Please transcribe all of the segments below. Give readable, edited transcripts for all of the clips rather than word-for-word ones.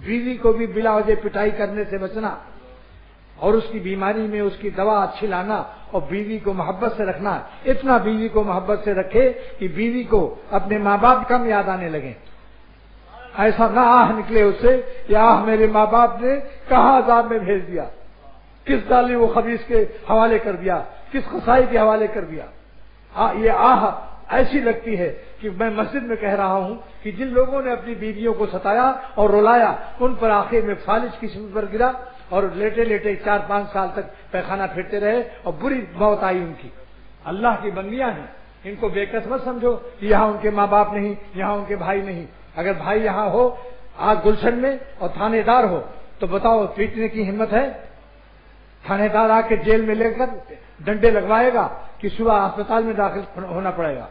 بیوی کو بھی بلا وجہ پٹائی کرنے سے بچنا اور اس کی بیماری میں اس کی دوا اچھی لانا اور بیوی کو محبت سے رکھنا. اتنا بیوی کو محبت سے رکھے کہ بیوی کو اپنے ماں باپ کم یاد آنے لگے. ایسا نہ آہ نکلے اس سے کہ آہ میرے ماں باپ نے کہاں عذاب میں بھیج دیا, کس ظالم و خبیث کے حوالے کر دیا, کس قصائی کے حوالے کر دیا. یہ آہ ایسی لگتی ہے کہ میں مسجد میں کہہ رہا ہوں کہ جن لوگوں نے اپنی بیویوں کو ستایا اور رلایا ان پر آخر میں فالج کی شکل پر گرا اور لیٹے لیٹے 4-5 سال تک پیخانہ پھرتے رہے اور بری موت آئی ان کی. اللہ کی بندیاں ہیں, ان کو بے کس مت سمجھو کہ یہاں ان کے ماں باپ نہیں, یہاں ان کے بھائی نہیں. اگر بھائی یہاں ہو آج گلشن میں اور تھانے دار ہو تو بتاؤ پیٹنے کی ہمت ہے؟ تھانے دار آ کے جیل میں لے کر ڈنڈے لگوائے گا کہ صبح اسپتال میں داخل ہونا پڑے گا.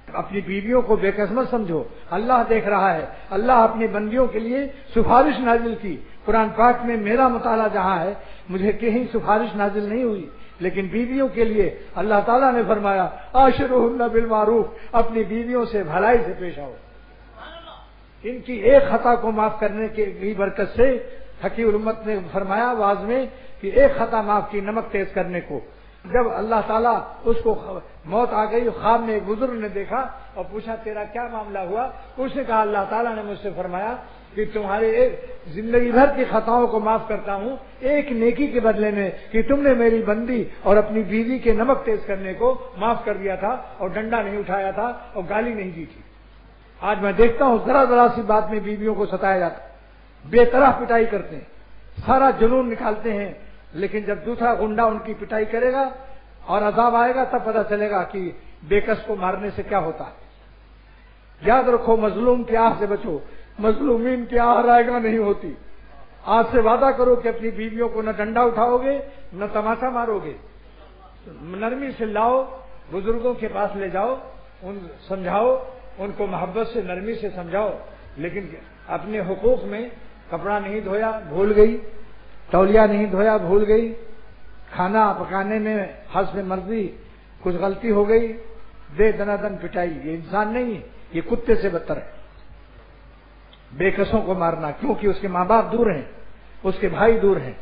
اپنی بیویوں کو بے قسمت سمجھو, اللہ دیکھ رہا ہے. اللہ اپنی بندیوں کے لیے سفارش نازل کی. قرآن پاک میں میرا مطالعہ جہاں ہے مجھے کہیں سفارش نازل نہیں ہوئی, لیکن بیویوں کے لیے اللہ تعالیٰ نے فرمایا عاشروہن بالمعروف, اپنی بیویوں سے بھلائی سے پیش آؤ. ان کی ایک خطا کو معاف کرنے کی برکت سے حکیم الامت نے فرمایا واز میں کہ ایک خطا معاف کی نمک تیز کرنے کو. جب اللہ تعالیٰ اس کو موت آ گئی, خواب میں ایک بزرگ نے دیکھا اور پوچھا تیرا کیا معاملہ ہوا؟ اس نے کہا اللہ تعالیٰ نے مجھ سے فرمایا کہ تمہارے زندگی بھر کی خطاؤں کو معاف کرتا ہوں ایک نیکی کے بدلے میں کہ تم نے میری بندی اور اپنی بیوی کے نمک تیز کرنے کو معاف کر دیا تھا اور ڈنڈا نہیں اٹھایا تھا اور گالی نہیں دی تھی. آج میں دیکھتا ہوں ذرا سی بات میں بیویوں کو ستایا جاتا, بے طرح پٹائی کرتے ہیں, سارا جنون نکالتے ہیں, لیکن جب دوسرا گنڈا ان کی پٹائی کرے گا اور عذاب آئے گا تب پتہ چلے گا کہ بےکس کو مارنے سے کیا ہوتا ہے. یاد رکھو مظلوم کی آہ سے بچو, مظلومین کی آہ رائگاں نہیں ہوتی. آج سے وعدہ کرو کہ اپنی بیویوں کو نہ ڈنڈا اٹھاؤ گے نہ تماشا مارو گے, نرمی سے لاؤ, بزرگوں کے پاس لے جاؤ, ان سمجھاؤ, ان کو محبت سے نرمی سے سمجھاؤ. لیکن اپنے حقوق میں کپڑا نہیں دھویا بھول گئی, تولیہ نہیں دھویا بھول گئی, کھانا پکانے میں حسب مرضی کچھ غلطی ہو گئی, دے دنا دن پٹائی. یہ انسان نہیں ہے, یہ کتے سے بدتر ہے. بے کسوں کو مارنا کیونکہ اس کے ماں باپ دور ہیں, اس کے بھائی دور ہیں.